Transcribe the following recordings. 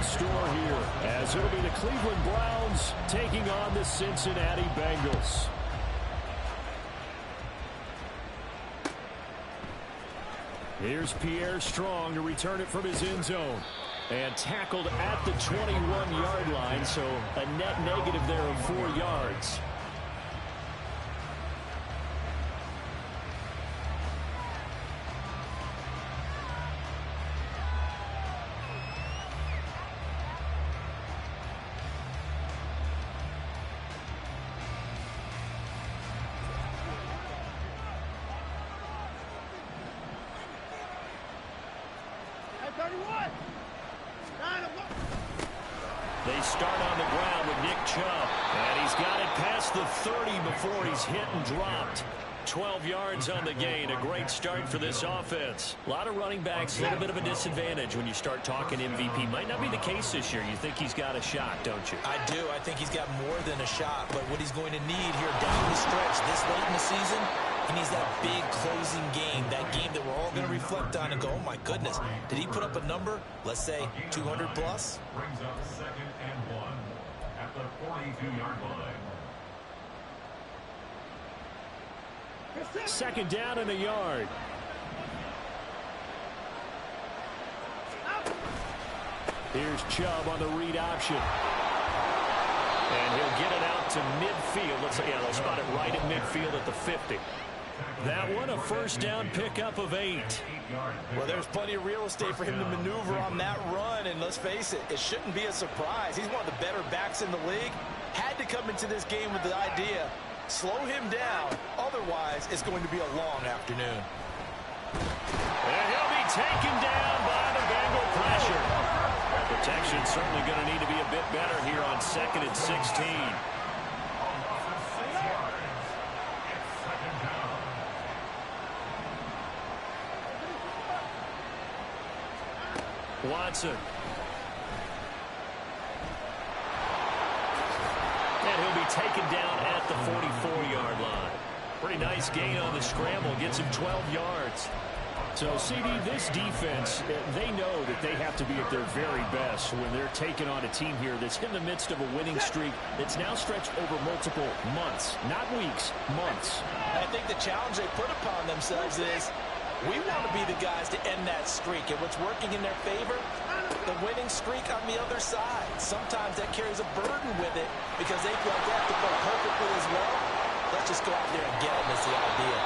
in store here, as it'll be the Cleveland Browns taking on the Cincinnati Bengals. Here's Pierre Strong to return it from his end zone. And tackled at the 21-yard line, so a net negative there of 4 yards. They start on the ground with Nick Chubb, and he's got it past the 30 before he's hit and dropped. 12 yards on the gain. A great start for this offense. A lot of running backs, a little bit of a disadvantage when you start talking MVP. Might not be the case this year. You think he's got a shot, don't you? I do. I think he's got more than a shot, but what he's going to need here down the stretch this late in the season, he needs that big closing game, that game that we're all going to reflect on and go, oh my goodness, did he put up a number, let's say 200 plus? Brings up 2nd and 1 at the 42-yard line. 2nd down and a yard. Here's Chubb on the read option. And he'll get it out to midfield. Let's say, yeah, they'll spot it right at midfield at the 50. That one, a 1st down pickup of 8. Well, there's plenty of real estate for him to maneuver on that run, and let's face it, it shouldn't be a surprise. He's one of the better backs in the league. Had to come into this game with the idea, slow him down, otherwise it's going to be a long afternoon. And he'll be taken down by the Bengal pressure. Protection certainly going to need to be a bit better here on 2nd and 16. Watson. And he'll be taken down at the 44-yard line. Pretty nice gain on the scramble. Gets him 12 yards. So, CD, this defense, they know that they have to be at their very best when they're taking on a team here that's in the midst of a winning streak that's now stretched over multiple months, not weeks, months. I think the challenge they put upon themselves is we want to be the guys to end that streak. And what's working in their favor? The winning streak on the other side. Sometimes that carries a burden with it because they feel like they have to play perfectly as well. Let's just go out there and get them is the idea.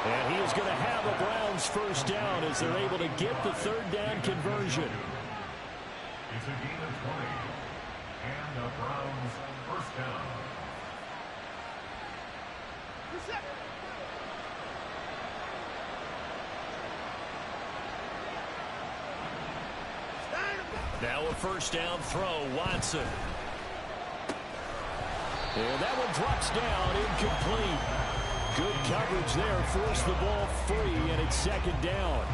And he is going to have a Browns 1st down as they're able to get the 3rd down conversion. It's a gain of 20. And the Browns 1st down. Now a 1st down throw, Watson. And that one drops down, incomplete. Good coverage there, forced the ball free, and it's 2nd down.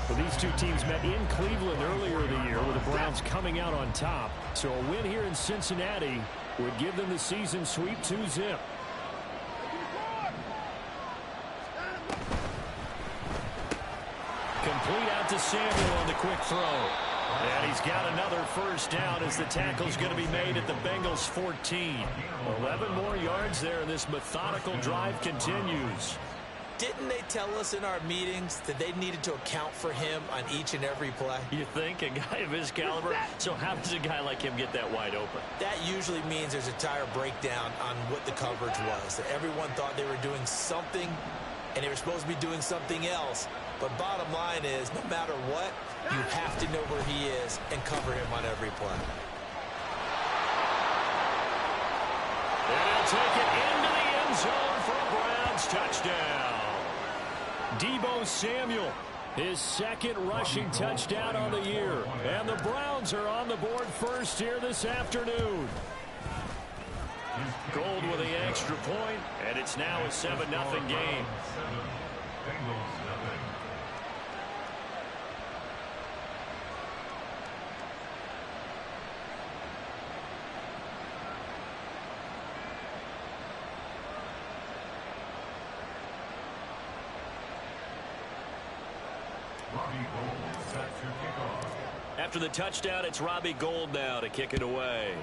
Well, these two teams met in Cleveland earlier in the year with the Browns coming out on top. So a win here in Cincinnati would give them the season sweep 2-zip. Complete out to Samuel on the quick throw. And he's got another 1st down as the tackle's going to be made at the Bengals 14. 11 more yards there, and this methodical drive continues. Didn't they tell us in our meetings that they needed to account for him on each and every play? You think? A guy of his caliber? So how does a guy like him get that wide open? That usually means there's a tire breakdown on what the coverage was. That everyone thought they were doing something, and they were supposed to be doing something else. But bottom line is, no matter what, you have to know where he is and cover him on every play. And he'll take it into the end zone for a Browns touchdown. Deebo Samuel, his 2nd rushing touchdown on the year. And the Browns are on the board first here this afternoon. Gold with the extra point, and it's now a 7-0 game. after the touchdown, it's Robbie Gould now to kick it away.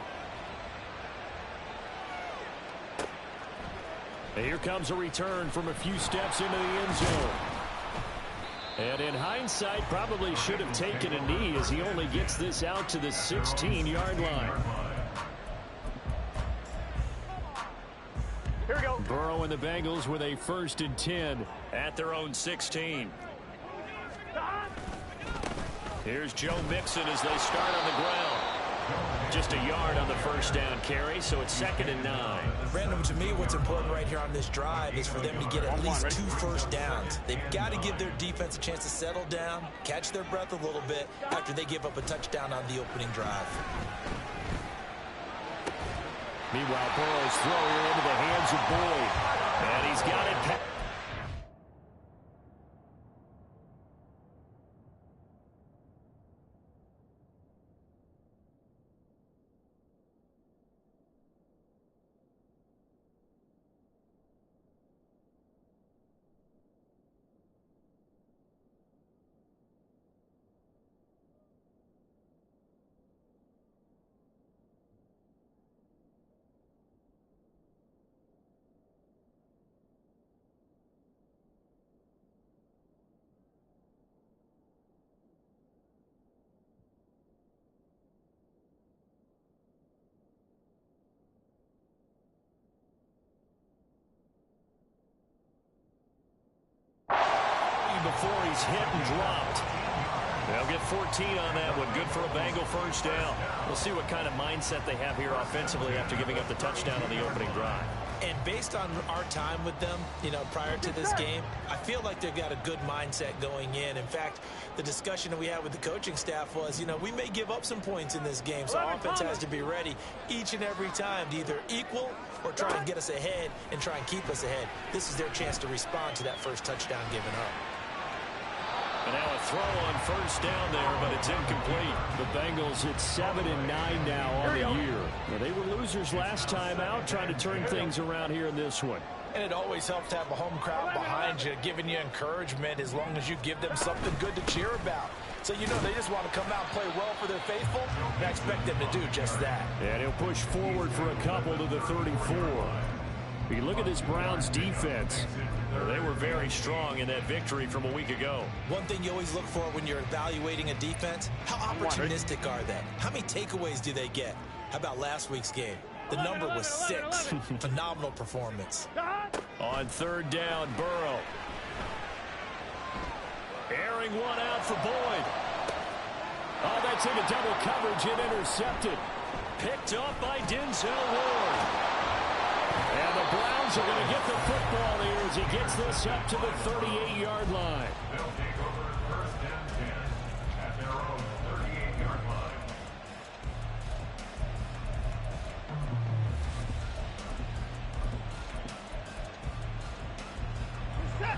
And here comes a return from a few steps into the end zone. And in hindsight, probably should have taken a knee as he only gets this out to the 16-yard line. Here we go. Burrow and the Bengals with a 1st and 10 at their own 16. Here's Joe Mixon as they start on the ground. Just a yard on the first down carry, so it's 2nd and 9. Brandon, to me, what's important right here on this drive is for them to get at least 2 first downs. They've got to give their defense a chance to settle down, catch their breath a little bit after they give up a touchdown on the opening drive. Meanwhile, Burrow's throw here into the hands of Boyd. And he's got it. Before he's hit and dropped. They'll get 14 on that one. Good for a Bengal first down. We'll see what kind of mindset they have here offensively after giving up the touchdown on the opening drive. And based on our time with them, prior to this game, I feel like they've got a good mindset going in. In fact, the discussion that we had with the coaching staff was, we may give up some points in this game, so offense has to be ready each and every time to either equal or try and get us ahead and try and keep us ahead. This is their chance to respond to that first touchdown given up. And now a throw on first down there, but it's incomplete. The Bengals at 7 and 9 now on the year. Well, they were losers last time out, trying to turn things around here in this one. And it always helps to have a home crowd behind you, giving you encouragement as long as you give them something good to cheer about. So, they just want to come out and play well for their faithful, and I expect them to do just that. And he'll push forward for a couple to the 34. You look at this Browns defense. They were very strong in that victory from a week ago. One thing you always look for when you're evaluating a defense, how opportunistic are they? How many takeaways do they get? How about last week's game? The number was 6. Phenomenal performance. On 3rd down, Burrow. Airing one out for Boyd. Oh, that's into double coverage and intercepted. Picked off by Denzel Ward. And the Browns are going to get the football here as he gets this up to the 38-yard line. They'll take over 1st and 10 at their own 38-yard line.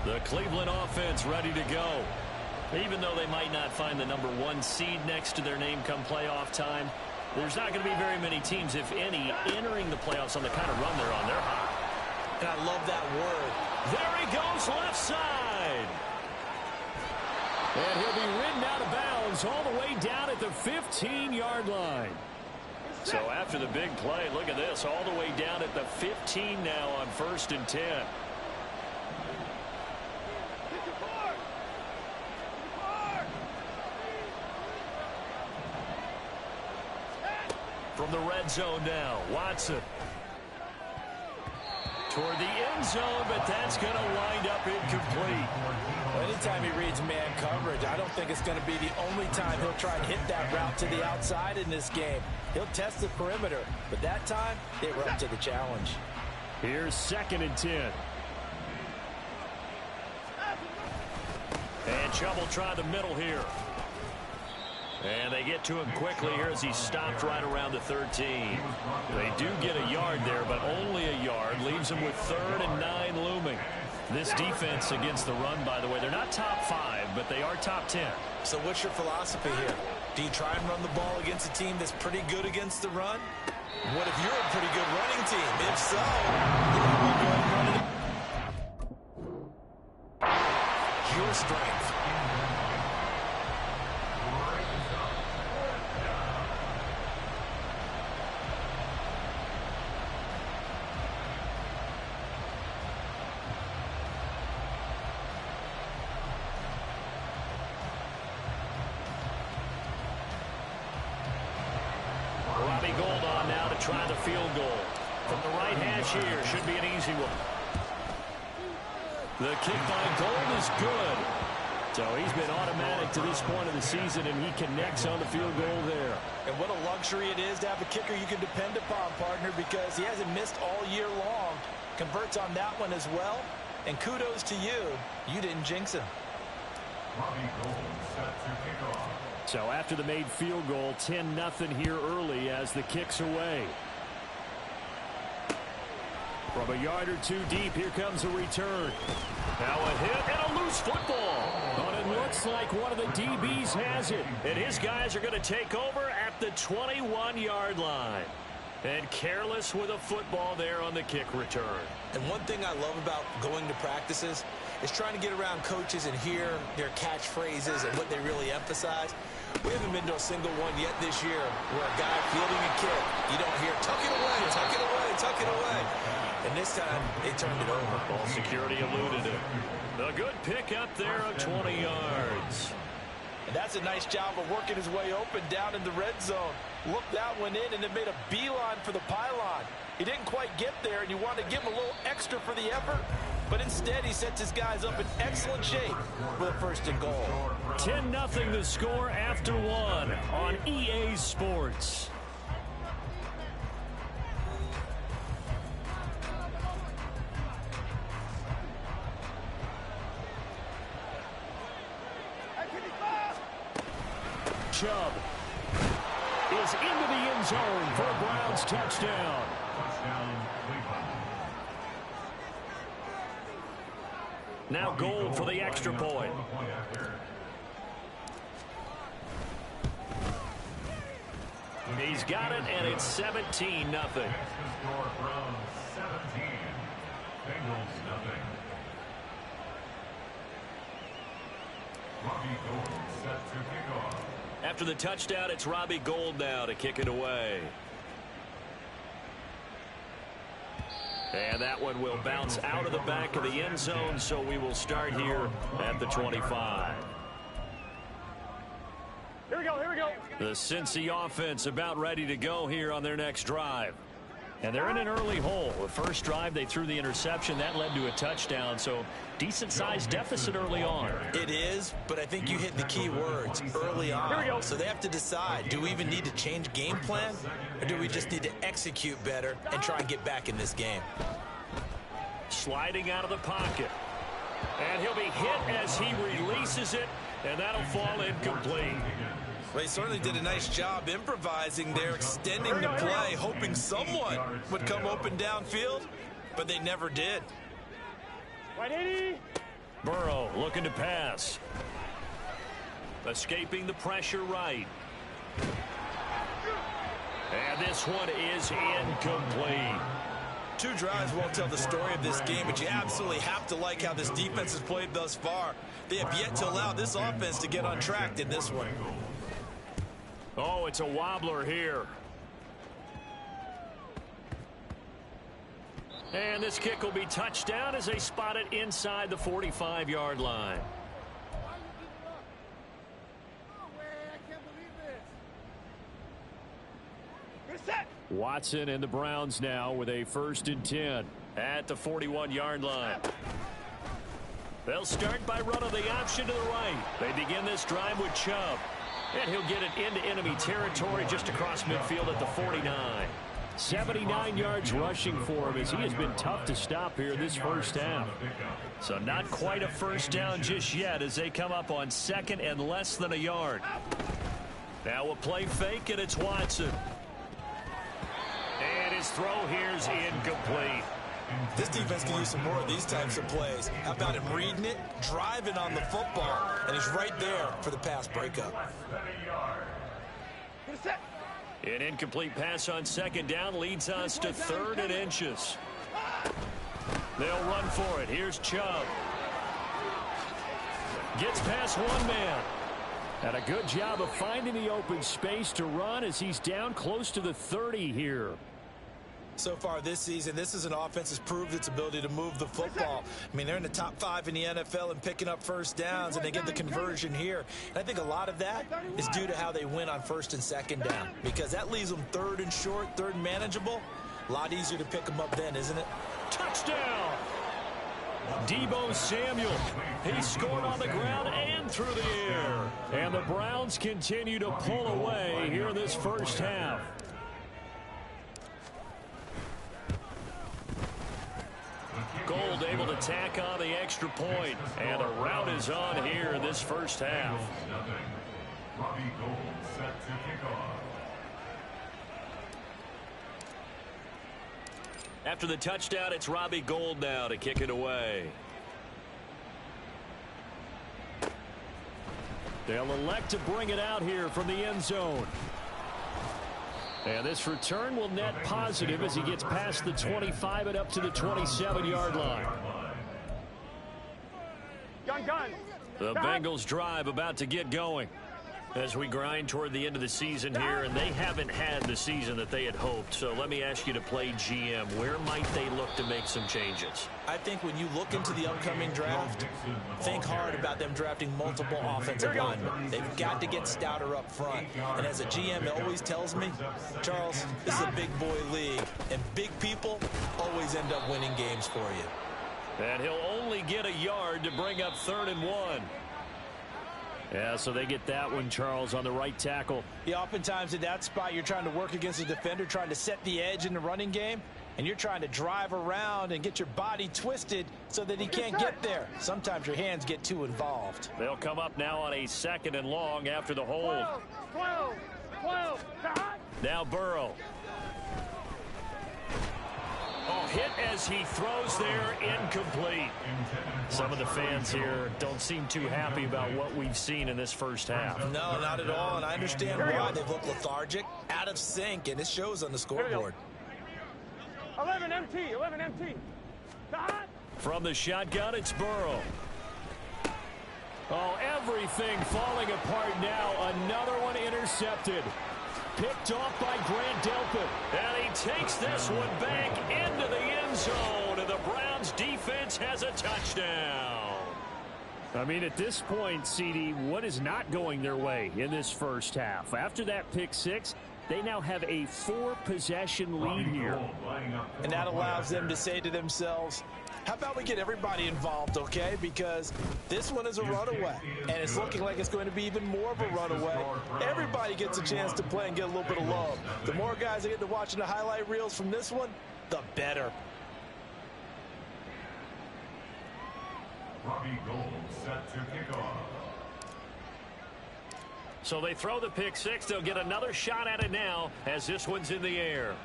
The Cleveland offense ready to go. Even though they might not find the number 1 seed next to their name come playoff time, there's not going to be very many teams, if any, entering the playoffs on the kind of run they're on. They're hot. And I love that word. There he goes, left side. And he'll be ridden out of bounds all the way down at the 15-yard line. So after the big play, look at this, all the way down at the 15 now on 1st and 10. From the red zone now, Watson. Toward the end zone, but that's going to wind up incomplete. Anytime he reads man coverage, I don't think it's going to be the only time he'll try and hit that route to the outside in this game. He'll test the perimeter, but that time, they were up to the challenge. Here's 2nd and 10. And Chubb will try the middle here. And they get to him quickly here as he's stopped right around the 13. They do get a yard there, but only a yard. Leaves them with 3rd and 9 looming. This defense against the run, by the way, they're not top 5, but they are top 10. So what's your philosophy here? Do you try and run the ball against a team that's pretty good against the run? What if you're a pretty good running team? If so, you might want to go ahead and run it. Your strength. Gould on now to try the field goal. From the right hash here, should be an easy one. The kick by Gould is good. So he's been automatic to this point of the season, and he connects on the field goal there. And what a luxury it is to have a kicker you can depend upon, partner, because he hasn't missed all year long. Converts on that one as well. And kudos to you. You didn't jinx him. So after the made field goal, 10-0 here early as the kick's away. From a yard or two deep, here comes a return. Now a hit and a loose football. But it looks like one of the DBs has it. And his guys are going to take over at the 21-yard line. And careless with a football there on the kick return. And one thing I love about going to practices is trying to get around coaches and hear their catchphrases and what they really emphasize. We haven't been to a single one yet this year where a guy fielding a kick, you don't hear, tuck it away, tuck it away, tuck it away. And this time, they turned it over. Ball security eluded it. A good pick up there of 20 yards. And that's a nice job of working his way open down in the red zone. Looked that one in and then made a beeline for the pylon. He didn't quite get there, and you wanted to give him a little extra for the effort. But instead, he sets his guys up in excellent shape with a first and goal. 10-0 the score after one on EA Sports. Chubb is into the end zone for a Browns touchdown. Now Gould for the extra point. He's got it, and it's 17-0. After the touchdown, it's Robbie Gould now to kick it away. And that one will bounce out of the back of the end zone, so we will start here at the 25. Here we go, here we go. The Cincy offense about ready to go here on their next drive. And they're in an early hole. The first drive, they threw the interception. That led to a touchdown, so decent-sized deficit early on. It is, but I think you hit the key words early on. Here we go. So they have to decide, do we even need to change game plan, or do we just need to execute better and try and get back in this game? Sliding out of the pocket. And he'll be hit as he releases it, and that'll fall incomplete. Well, he certainly did a nice job improvising there, extending the play, hoping someone would come open downfield, but they never did. 180. Burrow looking to pass. Escaping the pressure right. And this one is incomplete. Two drives won't tell the story of this game, but you absolutely have to like how this defense has played thus far. They have yet to allow this offense to get on track in this one. Oh, it's a wobbler here. And this kick will be touchdown as they spot it inside the 45-yard line. Watson and the Browns now with a 1st and 10 at the 41-yard line. They'll start by running the option to the right. They begin this drive with Chubb. And he'll get it into enemy territory just across midfield at the 49. 79 yards rushing for him as he has been tough to stop here this first half. So not quite a first down just yet as they come up on 2nd and less than a yard. Now a play fake, and it's Watson. And his throw here's incomplete. This defense can use some more of these types of plays. How about him reading it, driving on the football, and he's right there for the pass breakup. An incomplete pass on 2nd down leads us to 3rd and inches. They'll run for it. Here's Chubb. Gets past one man. And a good job of finding the open space to run as he's down close to the 30 here. So far this season, this is an offense that's proved its ability to move the football. I mean, they're in the top 5 in the NFL and picking up first downs, and they get the conversion here. And I think a lot of that is due to how they win on first and second down, because that leaves them third and short, third and manageable. A lot easier to pick them up then, isn't it? Touchdown! Deebo Samuel. He scored on the ground and through the air. And the Browns continue to pull away here in this first half. Gold able to tack on the extra point. And a rout is on here in this first half. Robbie Gold set to kick off. After the touchdown, it's Robbie Gold now to kick it away. They'll elect to bring it out here from the end zone. And this return will net positive as he gets past the 25 and up to the 27-yard line. Gun. The Bengals drive about to get going as we grind toward the end of the season here, and they haven't had the season that they had hoped. So let me ask you to play GM. Where might they look to make some changes? I think when you look into the upcoming draft, think hard about them drafting multiple offensive linemen. They've got to get stouter up front. And as a GM, it always tells me, Charles, this is a big boy league, and big people always end up winning games for you. And he'll only get a yard to bring up 3rd and 1. Yeah, so they get that one, Charles, on the right tackle. Yeah, oftentimes in that spot, you're trying to work against a defender, trying to set the edge in the running game, and you're trying to drive around and get your body twisted so that he can't get there. Sometimes your hands get too involved. They'll come up now on a 2nd and long after the hold. 12. Now Burrow. Oh, hit as he throws there, incomplete. Some of the fans here don't seem too happy about what we've seen in this first half. No, not at all, and I understand why. They've looked lethargic, out of sync, and it shows on the scoreboard. 11 MT. From the shotgun, it's Burrow. Oh, everything falling apart now. Another one intercepted. Picked off by Grant Delpit. And he takes this one back into the end zone. And the Browns defense has a touchdown. I mean, at this point, CD, what is not going their way in this first half? After that pick 6, they now have a 4-possession lead here. And that allows them to say to themselves, how about we get everybody involved, okay? Because this one is a runaway, and it's looking like it's going to be even more of a runaway. Everybody gets a chance to play and get a little bit of love. The more guys that get to watching the highlight reels from this one, the better. Robbie Gold set to kick off. So they throw the pick 6. They'll get another shot at it now as this one's in the air.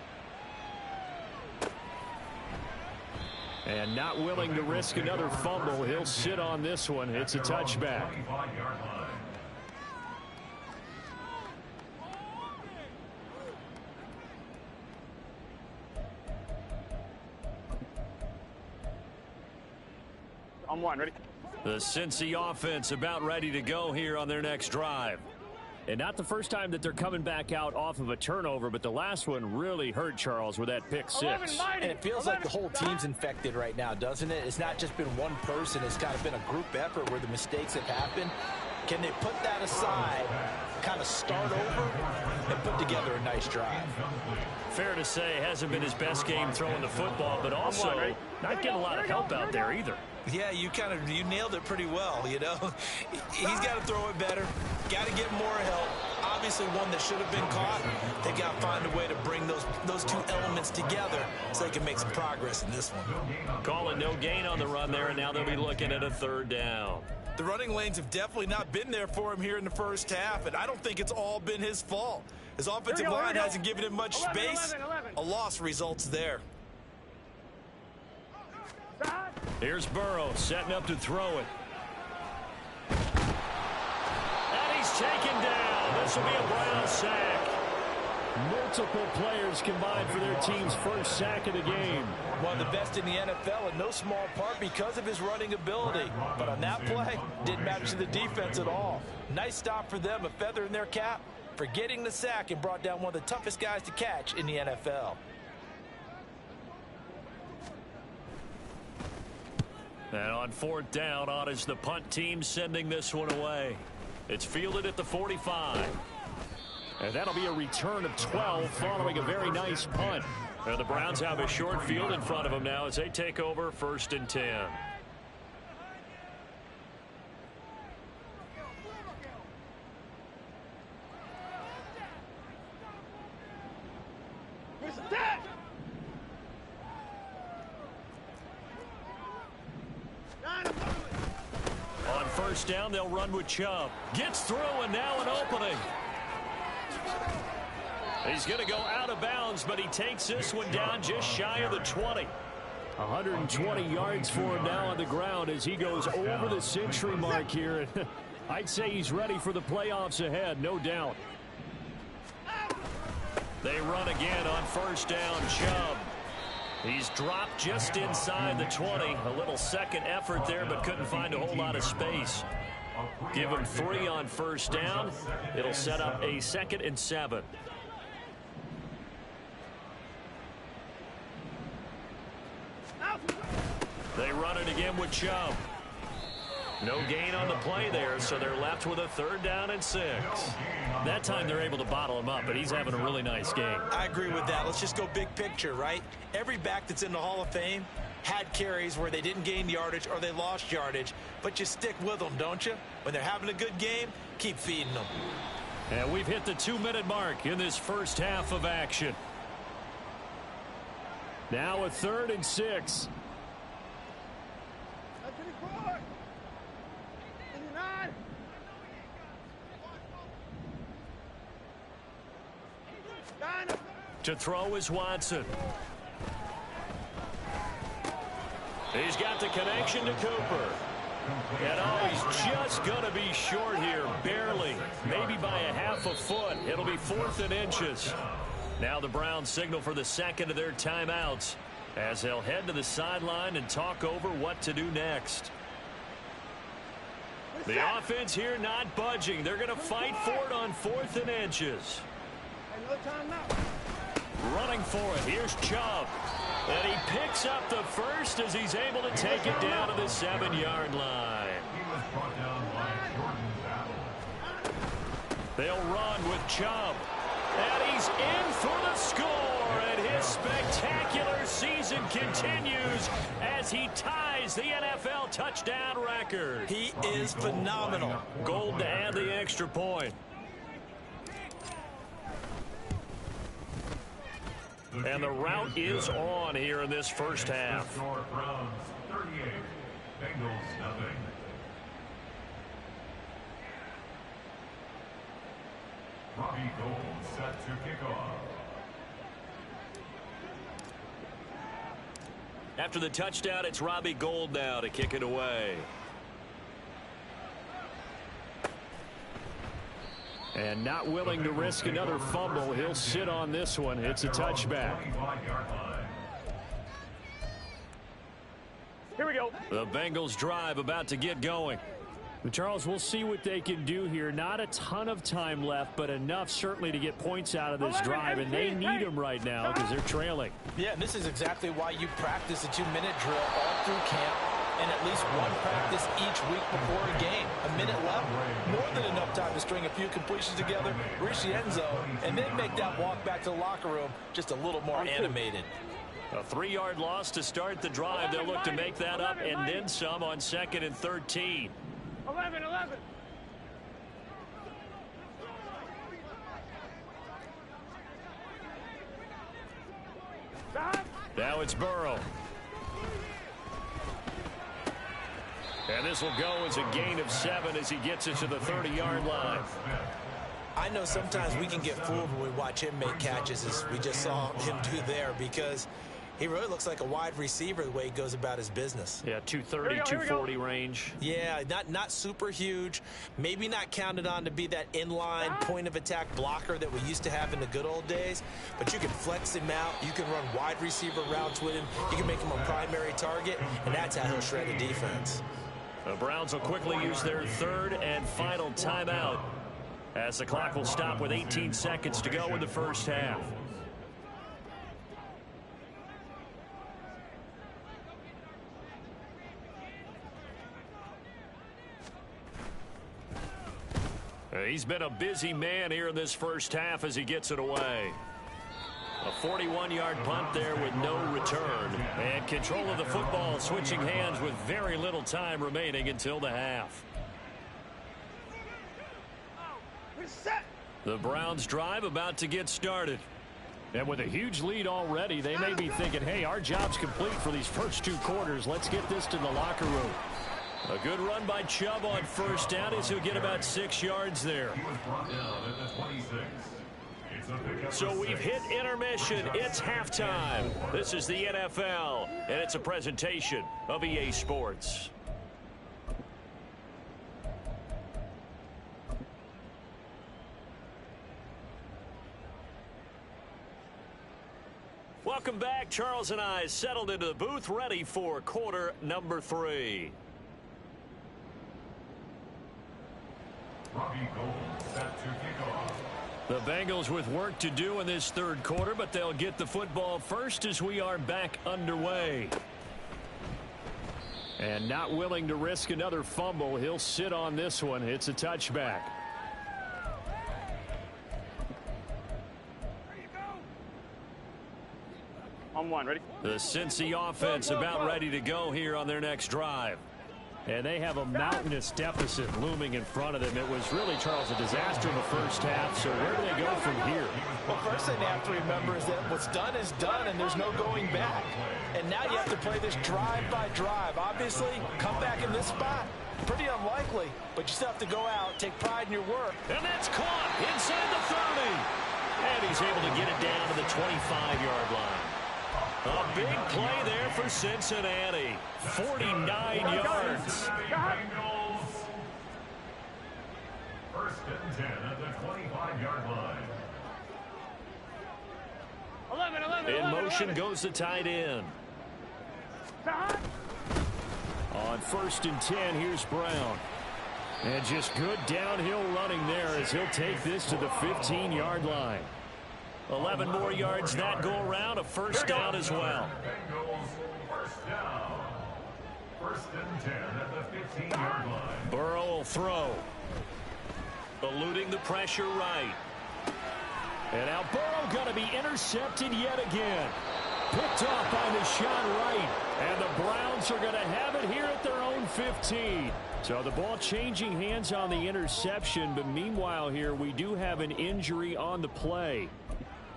And not willing to risk another fumble. He'll sit on this one. It's a touchback. I'm one. Ready? The Cincy offense about ready to go here on their next drive. And not the first time that they're coming back out off of a turnover, but the last one really hurt Charles with that pick 6. And it feels like the whole team's infected right now, doesn't it? It's not just been one person. It's kind of been a group effort where the mistakes have happened. Can they put that aside, kind of start over, and put together a nice drive? Fair to say, hasn't been his best game throwing the football, but also not getting a lot of help out there either. Yeah, you nailed it pretty well, you know. He's got to throw it better, got to get more help. Obviously one that should have been caught. They got to find a way to bring those two elements together so they can make some progress in this one. Call it no gain on the run there, and now they'll be looking at a 3rd down. The running lanes have definitely not been there for him here in the first half, and I don't think it's all been his fault. His offensive line hasn't given him much space. 11. A loss results there. Here's Burrow setting up to throw it. And he's taken down. This will be a Brown sack. Multiple players combined for their team's first sack of the game. One of the best in the NFL in no small part because of his running ability. But on that play, didn't matter to the defense at all. Nice stop for them, a feather in their cap for getting the sack and brought down one of the toughest guys to catch in the NFL. And on fourth down, on is the punt team sending this one away. It's fielded at the 45. And that'll be a return of 12 following a very nice punt. And the Browns have a short field in front of them now as they take over 1st and 10. On first down, they'll run with Chubb. Gets through, and now an opening. He's going to go out of bounds, but he takes this one down just shy of the 20. 120 yards for him now on the ground as he goes over the century mark here. I'd say he's ready for the playoffs ahead, no doubt. They run again on first down. Chubb. He's dropped just inside the 20. A little second effort there, but couldn't find a whole lot of space. Give him 3 on first down. It'll set up a 2nd and 7. They run it again with Chubb. No gain on the play there, so they're left with a 3rd down and 6. That time they're able to bottle him up, but he's having a really nice game. I agree with that. Let's just go big picture, right? Every back that's in the Hall of Fame had carries where they didn't gain yardage or they lost yardage, but you stick with them, don't you? When they're having a good game, keep feeding them. And we've hit the 2-minute mark in this first half of action. Now a 3rd and 6. To throw is Watson. He's got the connection to Cooper. And he's just going to be short here, barely, maybe by a half a foot. It'll be 4th and inches. Now the Browns signal for the 2nd of their timeouts as they'll head to the sideline and talk over what to do next. The offense here not budging. They're going to fight for it on 4th and inches. Running for it. Here's Chubb. And he picks up the first as he's able to take it down to the 7-yard line. He was brought down by Jordan Battle. They'll run with Chubb. And he's in for the score. And his spectacular season continues as he ties the NFL touchdown record. He is phenomenal. Gold to add the extra point. And the route is on here in this first half. Browns 38, Bengals nothing. Robbie Gould set to kick off. After the touchdown, it's Robbie Gould now to kick it away. And not willing to risk another fumble. He'll sit on this one. It's a touchback. Here we go. The Bengals drive about to get going. Charles, we'll see what they can do here. Not a ton of time left, but enough certainly to get points out of this drive, and they need them right now because they're trailing. Yeah, and this is exactly why you practice a 2-minute drill all through camp and at least one practice each week before a game. A minute left, more than enough time to string a few completions together, reach the end zone, and then make that walk back to the locker room just a little more animated. A 3-yard loss to start the drive. They'll look to make that up and then some on 2nd and 13. 11. Now it's Burrow. And this will go as a gain of 7 as he gets it to the 30-yard line. I know sometimes we can get fooled when we watch him make catches, as we just saw him do there, because he really looks like a wide receiver the way he goes about his business. Yeah, 230, 240 range. Yeah, not super huge. Maybe not counted on to be that inline point-of-attack blocker that we used to have in the good old days. But you can flex him out. You can run wide receiver routes with him. You can make him a primary target, and that's how he'll shred the defense. The Browns will quickly use their 3rd and final timeout as the clock will stop with 18 seconds to go in the first half. He's been a busy man here in this first half as he gets it away. A 41-yard punt there with no return. And control of the football switching hands with very little time remaining until the half. The Browns drive about to get started. And with a huge lead already, they may be thinking, hey, our job's complete for these first 2 quarters. Let's get this to the locker room. A good run by Chubb on first down as he'll get about 6 yards there. He was brought down at the 26. So we've hit intermission. It's halftime. This is the NFL, and it's a presentation of EA Sports. Welcome back. Charles and I settled into the booth, ready for quarter number 3. Robbie Gould set to kick off. The Bengals with work to do in this third quarter, but they'll get the football first as we are back underway. And not willing to risk another fumble. He'll sit on this one. It's a touchback. On 1, ready? The Cincy offense about ready to go here on their next drive. And they have a mountainous deficit looming in front of them. It was really, Charles, a disaster in the first half. So where do they go from here? Well, first thing they have to remember is that what's done is done, and there's no going back. And now you have to play this drive by drive. Obviously, come back in this spot. Pretty unlikely, but you still have to go out, take pride in your work. And that's caught inside the 30. And he's able to get it down to the 25-yard line. A big play there for Cincinnati. 49 yards. Bengals. First and 10 at the 25-yard line. 11. In motion goes the tight end. On first and 10, here's Brown. And just good downhill running there as he'll take this to the 15-yard line. 11 more yards that go around, a first down as well. Bengals first down. First and 10 at the 15-yard line. Burrow will throw. Eluding the pressure right. And now Burrow going to be intercepted yet again. Picked off by Deshaun Wright. And the Browns are going to have it here at their own 15. So the ball changing hands on the interception. But meanwhile here, we do have an injury on the play.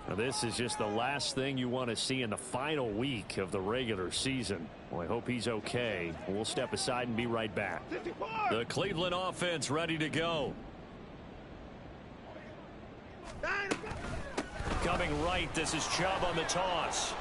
Now, this is just the last thing you want to see in the final week of the regular season. Well, I hope he's okay. We'll step aside and be right back. The Cleveland offense ready to go. Coming right, this is Chubb on the toss.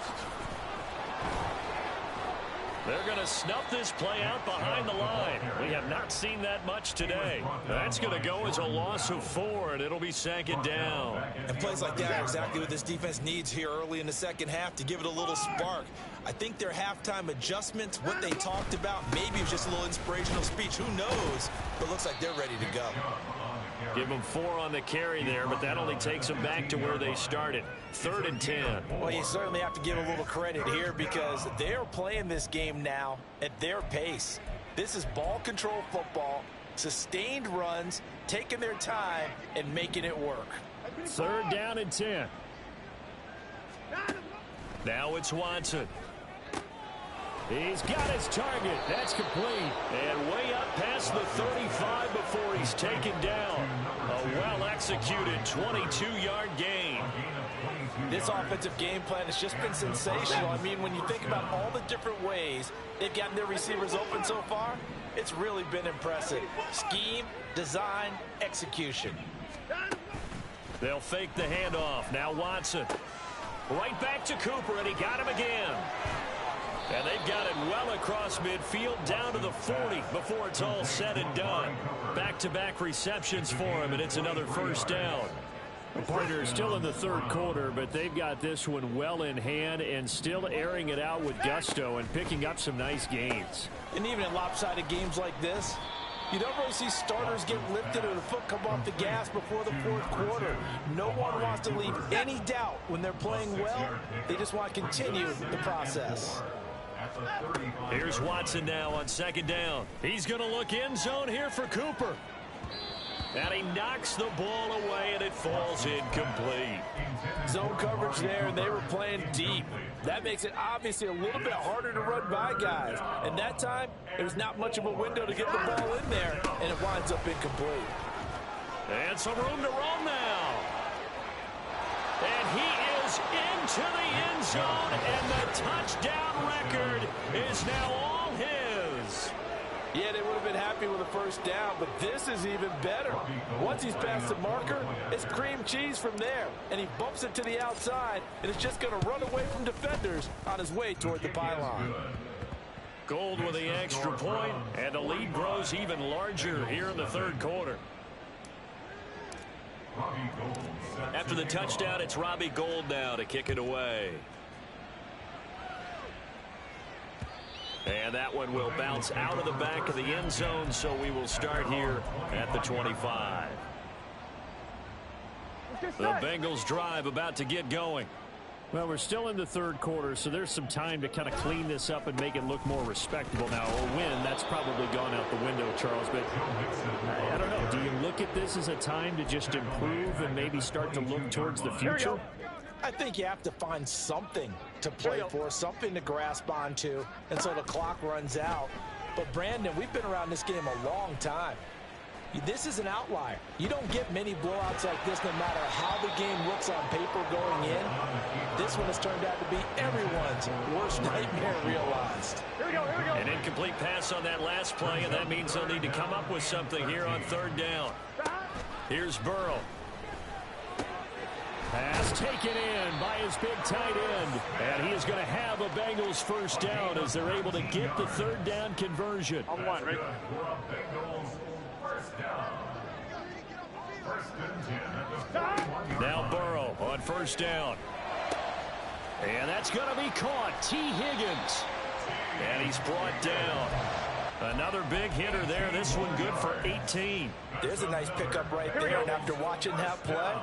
They're going to snuff this play out behind the line. We have not seen that much today. That's going to go as a loss of 4, and it'll be second down. And plays like that are exactly what this defense needs here early in the second half to give it a little spark. I think their halftime adjustments, what they talked about, maybe it's just a little inspirational speech. Who knows? But it looks like they're ready to go. Give them 4 on the carry there, but that only takes them back to where they started. 3rd and 10. Well, you certainly have to give a little credit here because they're playing this game now at their pace. This is ball control football, sustained runs, taking their time, and making it work. 3rd down and 10. Now it's Watson. He's got his target. That's complete. And way up past the 35 before he's taken down. A well-executed 22-yard gain. This offensive game plan has just been sensational. I mean, when you think about all the different ways they've gotten their receivers open so far, it's really been impressive. Scheme, design, execution. They'll fake the handoff. Now Watson. Right back to Cooper, and he got him again. And they've got it well across midfield down to the 40 before it's all said and done. Back-to-back receptions for him, and it's another first down. The partner is still in the third quarter, but they've got this one well in hand and still airing it out with gusto and picking up some nice gains. And even in lopsided games like this, you don't really see starters get lifted or the foot come off the gas before the fourth quarter. No one wants to leave any doubt when they're playing well. They just want to continue the process. Here's Watson now on second down. He's going to look end zone here for Cooper. And he knocks the ball away, and it falls incomplete. Zone coverage there, and they were playing deep. That makes it obviously a little bit harder to run by guys. And that time, there's not much of a window to get the ball in there, and it winds up incomplete. And some room to roam now. And he is into the end zone, and the touchdown record is now all his. Yeah, they would have been happy with a first down, but this is even better. Once he's past the marker, it's cream cheese from there, and he bumps it to the outside, and it's just going to run away from defenders on his way toward the pylon. Gold with the extra point, and the lead grows even larger here in the third quarter. After the touchdown, it's Robbie Gould now to kick it away. And that one will bounce out of the back of the end zone, so we will start here at the 25. The Bengals drive about to get going. Well, we're still in the third quarter, so there's some time to kind of clean this up and make it look more respectable now. A win, that's probably gone out the window, Charles. But I don't know. Do you look at this as a time to just improve and maybe start to look towards the future? I think you have to find something to play for, something to grasp onto, until the clock runs out. But, Brandon, we've been around this game a long time. This is an outlier. You don't get many blowouts like this no matter how the game looks on paper going in. This one has turned out to be everyone's worst nightmare realized. Here we go, here we go. An incomplete pass on that last play, and that means they'll need to come up with something here on third down. Here's Burrow. Pass taken in by his big tight end. And he is going to have a Bengals first down as they're able to get the third down conversion. On one, ready? Now Burrow on first down. And that's going to be caught. T. Higgins. And he's brought down. Another big hitter there. This one good for 18. There's a nice pickup right there. And after watching that play,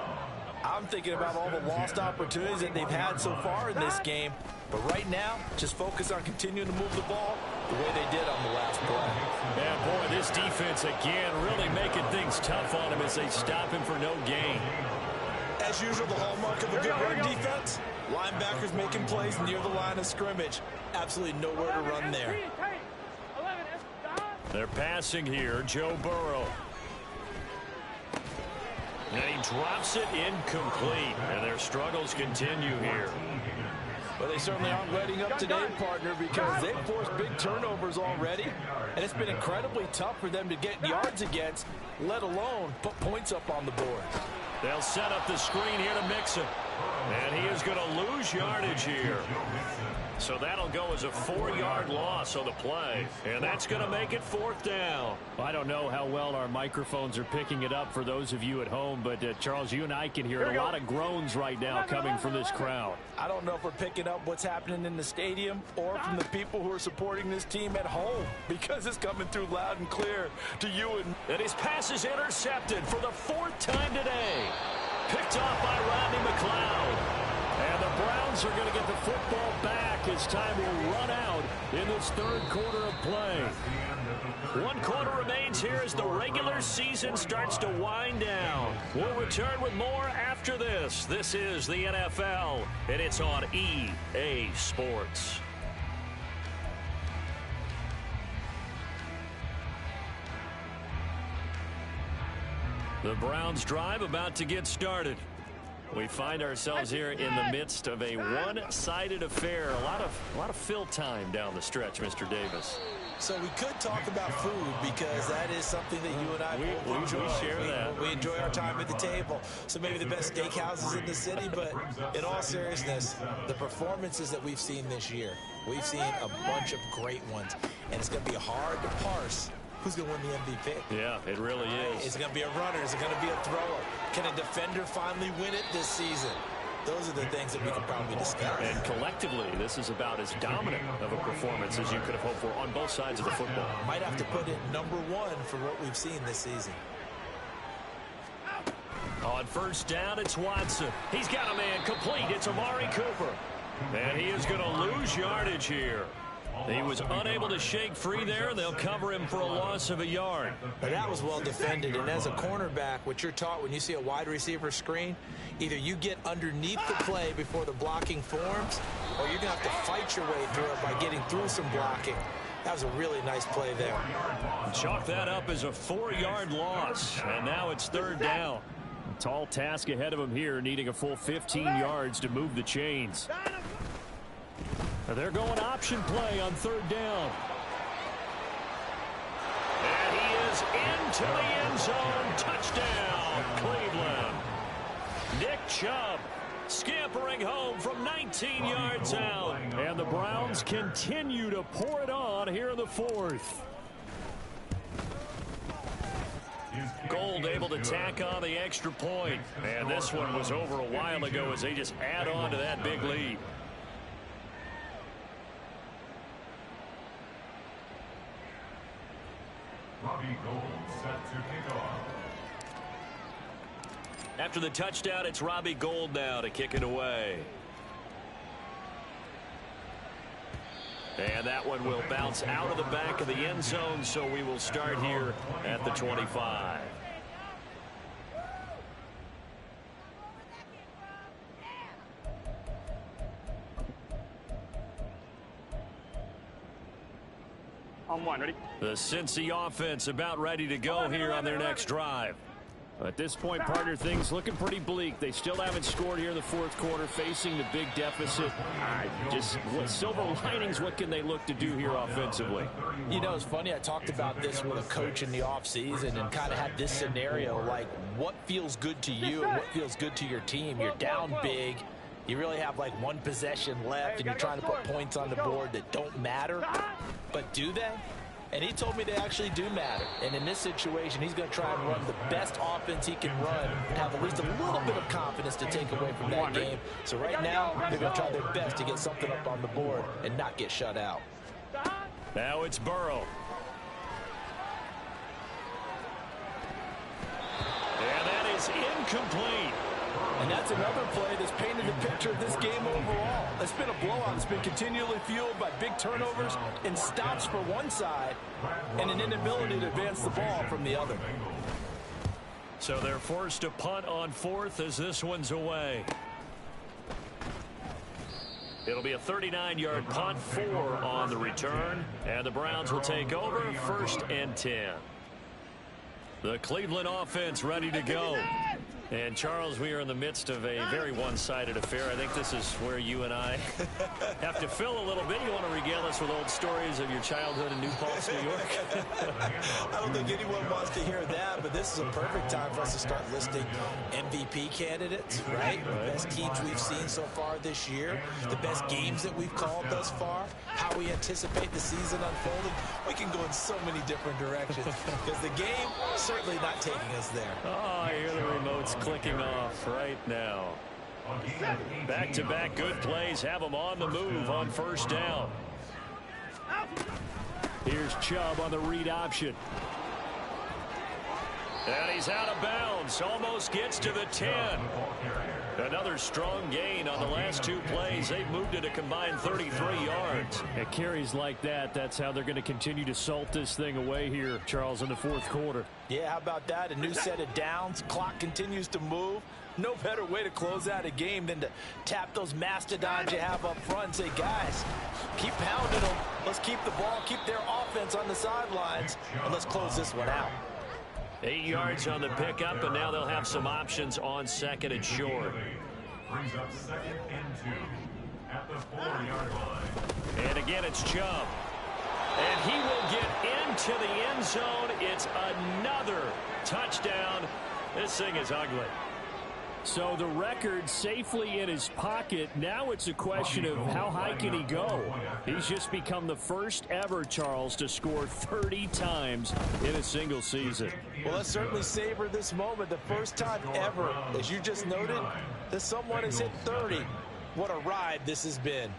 I'm thinking about all the lost opportunities that they've had so far in this game. But right now, just focus on continuing to move the ball the way they did on the last play. And boy, this defense again really making things tough on him as they stop him for no gain. As usual, the hallmark of a good run defense, linebackers making plays near the line of scrimmage. Absolutely nowhere to run there. They're passing here, Joe Burrow. And he drops it incomplete, and their struggles continue here. Well, they certainly aren't letting up today, partner, because they've forced big turnovers already, and it's been incredibly tough for them to get yards against, let alone put points up on the board. They'll set up the screen here to Mixon, and he is going to lose yardage here. So that'll go as a 4-yard loss on the play, and that's going to make it fourth down. I don't know how well our microphones are picking it up for those of you at home, but Charles, you and I can hear a lot of groans right now coming from this crowd. I don't know if we're picking up what's happening in the stadium or from the people who are supporting this team at home, because it's coming through loud and clear to you. And his pass is intercepted for the fourth time today. Picked off by Rodney McLeod. And the Browns are going to get the football back as time will run out in this third quarter of play. 1 quarter remains here as the regular season starts to wind down. We'll return with more after this. This is the NFL, and it's on EA Sports. The Browns drive about to get started. We find ourselves here in the midst of a one-sided affair. A lot of fill time down the stretch, Mr. Davis. So we could talk about food, because that is something that you and I both enjoy. We share that. We enjoy our time at the table. So maybe the best steakhouses in the city, but in all seriousness, the performances that we've seen this year, we've seen a bunch of great ones, and it's going to be hard to parse who's going to win the MVP. Yeah, it really is. Is it going to be a runner? Is it going to be a thrower? Can a defender finally win it this season? Those are the things that we can probably discuss. And collectively, this is about as dominant of a performance as you could have hoped for on both sides of the football. Might have to put it number 1 for what we've seen this season. On first down, it's Watson. He's got a man complete. It's Amari Cooper. And he is going to lose yardage here. He was unable to shake free there. They'll cover him for a loss of a yard. But that was well defended, and as a cornerback, what you're taught when you see a wide receiver screen, either you get underneath the play before the blocking forms, or you're going to have to fight your way through it by getting through some blocking. That was a really nice play there. Chalk that up as a 4-yard loss, and now it's third down. A tall task ahead of him here, needing a full 15 yards to move the chains. They're going option play on third down. And he is into the end zone. Touchdown, Cleveland. Nick Chubb scampering home from 19 yards out. And the Browns continue to pour it on here in the fourth. Gold able to tack on the extra point. And this one was over a while ago as they just add on to that big lead. Robbie Gould set to kick off. After the touchdown, it's Robbie Gould now to kick it away. And that one will bounce out of the back of the end zone, so we will start here at the 25. On one, ready? The Cincy offense about ready to go here on their next drive. At this point, partner, things looking pretty bleak. They still haven't scored here in the fourth quarter, facing the big deficit. Just what silver linings, what can they look to do here offensively? You know, it's funny, I talked about this with a coach in the offseason and kind of had this scenario, like what feels good to you and what feels good to your team. You're down big. You really have like one possession left, and you're trying to put points on the board that don't matter. But do they? And he told me they actually do matter. And in this situation, he's going to try and run the best offense he can run and have at least a little bit of confidence to take away from that game. So right now, they're going to try their best to get something up on the board and not get shut out. Now it's Burrow. And that is incomplete. And that's another play that's painted the picture of this game overall. It's been a blowout. It's been continually fueled by big turnovers and stops for one side and an inability to advance the ball from the other. So they're forced to punt on fourth as this one's away. It'll be a 39-yard punt, 4 on the return, and the Browns will take over 1st and 10. The Cleveland offense ready to go. And, Charles, we are in the midst of a very one-sided affair. I think this is where you and I have to fill a little bit. You want to regale us with old stories of your childhood in New Paltz, New York? I don't think anyone wants to hear that, but this is a perfect time for us to start listing MVP candidates, right? The best teams we've seen so far this year, the best games that we've called thus far, how we anticipate the season unfolding. We can go in so many different directions because the game certainly not taking us there. Oh, I hear the remote's clicking off right now. Back-to-back good plays have them on the move on first down. Here's Chubb on the read option. And he's out of bounds. Almost gets to the 10. Another strong gain on the last 2 plays. They've moved it a combined 33 yards. At carries like that, that's how they're going to continue to salt this thing away here, Charles, in the fourth quarter. Yeah, how about that? A new set of downs. Clock continues to move. No better way to close out a game than to tap those mastodons you have up front and say, guys, keep pounding them. Let's keep the ball, keep their offense on the sidelines, and let's close this one out. 8 yards on the pickup, and now they'll have some options on second and short. Brings up 2nd and 2 at the 4-yard line. And again, it's Chubb. And he will get into the end zone. It's another touchdown. This thing is ugly. So the record safely in his pocket. Now it's a question of how high can he go. He's just become the first ever, Charles, to score 30 times in a single season. Well, let's certainly savor this moment. The first time ever, as you just noted, that someone has hit 30. What a ride this has been.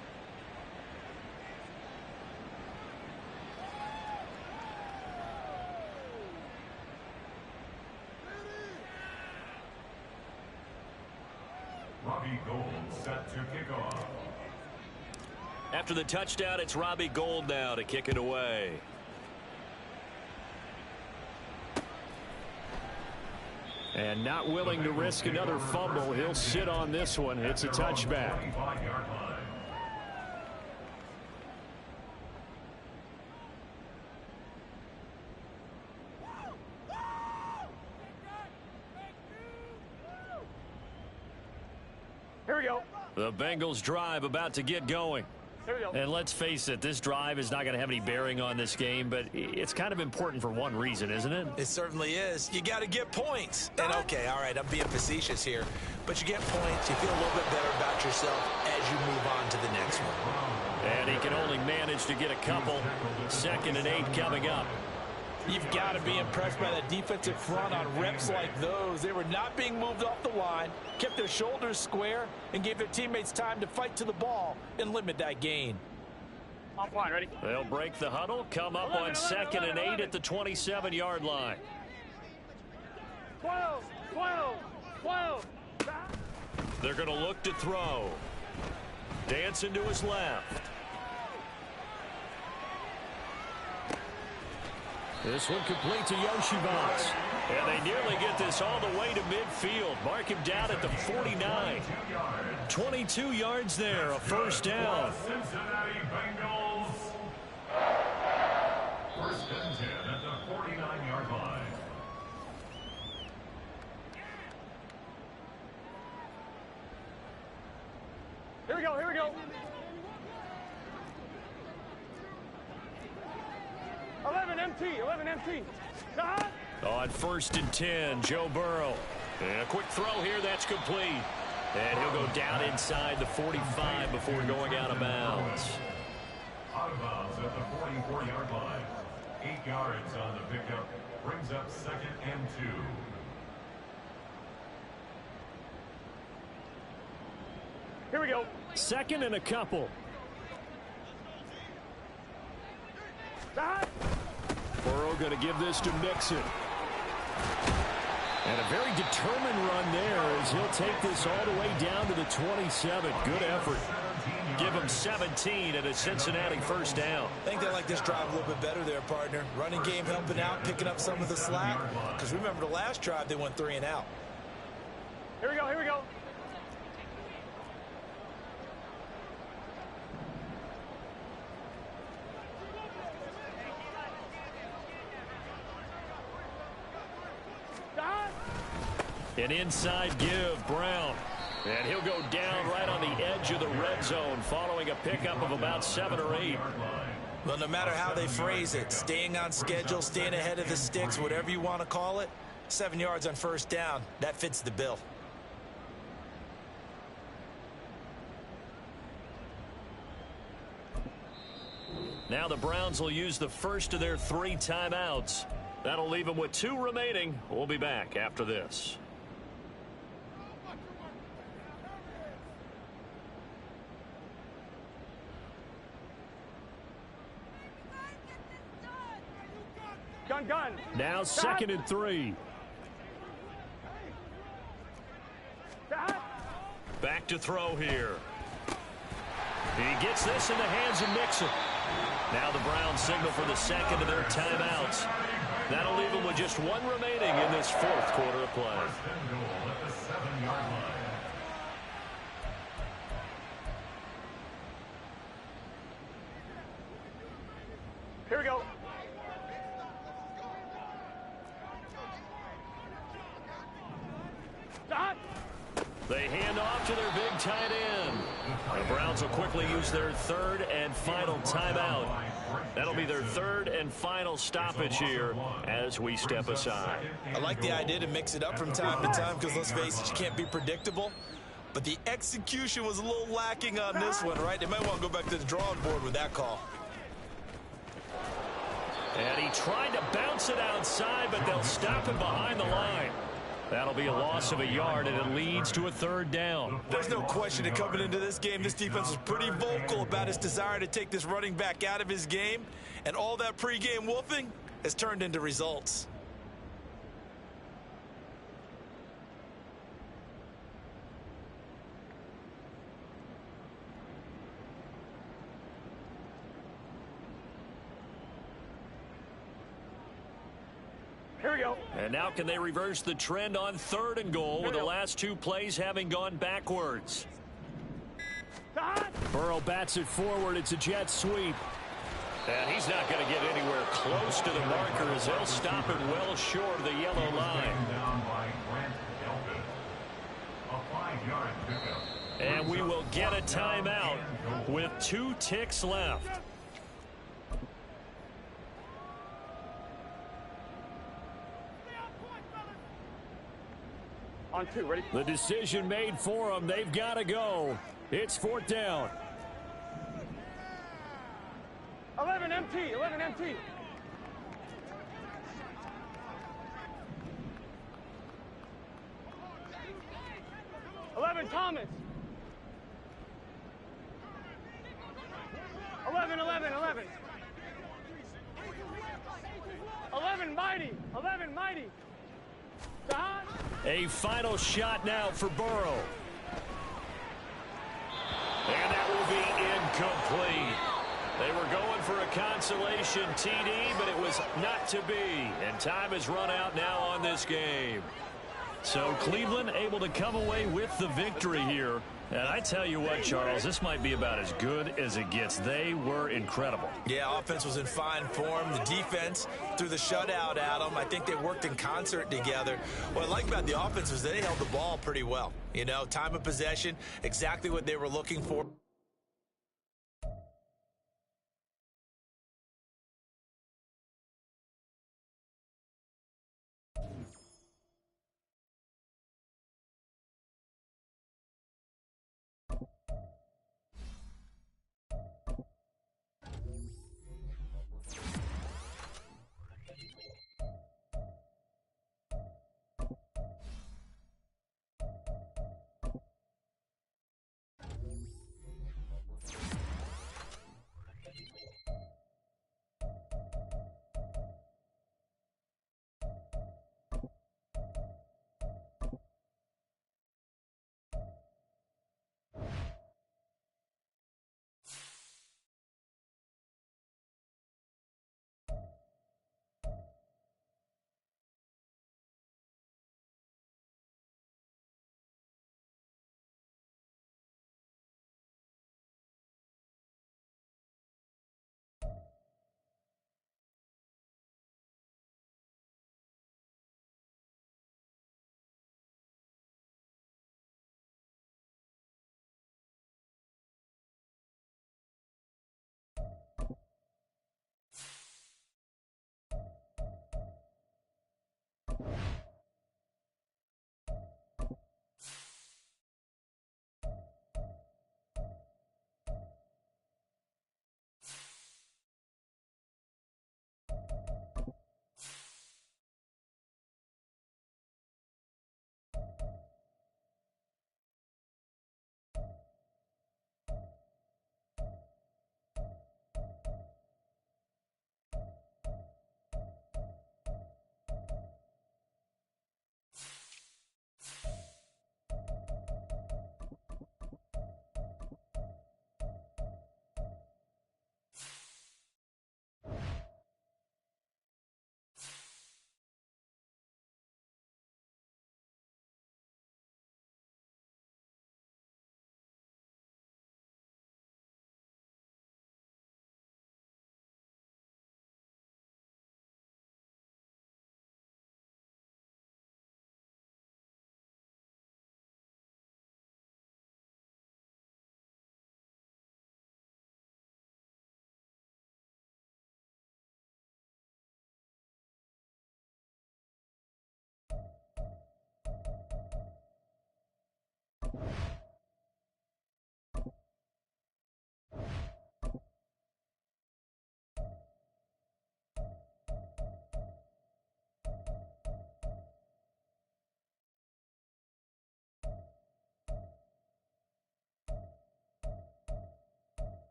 Robbie Gould set to kick off. After the touchdown, it's Robbie Gould now to kick it away. And not willing to risk another fumble. He'll sit on this one. It's a touchback. Here we go. The Bengals drive about to get going. Here we go. And let's face it, this drive is not going to have any bearing on this game, but it's kind of important for one reason, isn't it? It certainly is. You got to get points. And okay, all right, I'm being facetious here, but you get points, you feel a little bit better about yourself as you move on to the next one. And he can only manage to get a couple. 2nd and 8 coming up. You've got to be impressed by that defensive front on reps like those. They were not being moved off the line, kept their shoulders square, and gave their teammates time to fight to the ball and limit that gain. Offline, ready? They'll break the huddle, come up on 2nd and 8 at the 27-yard line. 12, 12, 12. They're going to look to throw. Dancing to his left. This one complete to Yoshivas. And they nearly get this all the way to midfield. Mark him down at the 49. 22 yards there, a first down. Cincinnati Bengals. 1st and 10 at the 49-yard line. Here we go, here we go. 11 MT, 11 MT. On 1st and 10, Joe Burrow. And a quick throw here, that's complete. And he'll go down inside the 45 before going out of bounds. Out of bounds at the 44-yard line. 8 yards on the pickup. Brings up 2nd and 2. Here we go. 2nd and a couple. Burrow going to give this to Mixon. And a very determined run there as he'll take this all the way down to the 27. Good effort. Give him 17 and a Cincinnati first down. I think they like this drive a little bit better there, partner. Running game helping out, picking up some of the slack. Because remember the last drive, they went 3 and out. Here we go, here we go. An inside give, Brown. And he'll go down right on the edge of the red zone following a pickup of about 7 or 8. Well, no matter how they phrase it, staying on schedule, staying ahead of the sticks, whatever you want to call it, 7 yards on first down, that fits the bill. Now the Browns will use the first of their 3 timeouts. That'll leave them with 2 remaining. We'll be back after this. Gun. Now 2nd and 3. Back to throw here. He gets this in the hands of Mixon. Now the Browns signal for the 2nd of their timeouts. That'll leave them with just 1 remaining in this 4th quarter of play. Here we go. They hand off to their big tight end. The Browns will quickly use their 3rd and final timeout. That'll be their 3rd and final stoppage here as we step aside. I like the idea to mix it up from time to time because, let's face it, you can't be predictable. But the execution was a little lacking on this one, right? They might want to go back to the drawing board with that call. And he tried to bounce it outside, but they'll stop him behind the line. That'll be a loss of a yard, and it leads to a 3rd down. There's no question that coming into this game, this defense was pretty vocal about its desire to take this running back out of his game, and all that pregame woofing has turned into results. Here we go. And now can they reverse the trend on 3rd and goal with the last 2 plays having gone backwards? Burrow bats it forward. It's a jet sweep. And he's not going to get anywhere close to the marker as they'll stop it well short of the yellow line. And we will get a timeout with 2 ticks left. On 2, ready? The decision made for them. They've got to go. It's 4th down. 11 MT, 11 MT. Thomas. 11. 11 Mighty. 11 Mighty. Don. A final shot now for Burrow. And that will be incomplete. They were going for a consolation TD, but it was not to be. And time has run out now on this game. So Cleveland able to come away with the victory here. And I tell you what, Charles, this might be about as good as it gets. They were incredible. Yeah, offense was in fine form. The defense threw the shutout at them. I think they worked in concert together. What I like about the offense was they held the ball pretty well. You know, time of possession, exactly what they were looking for.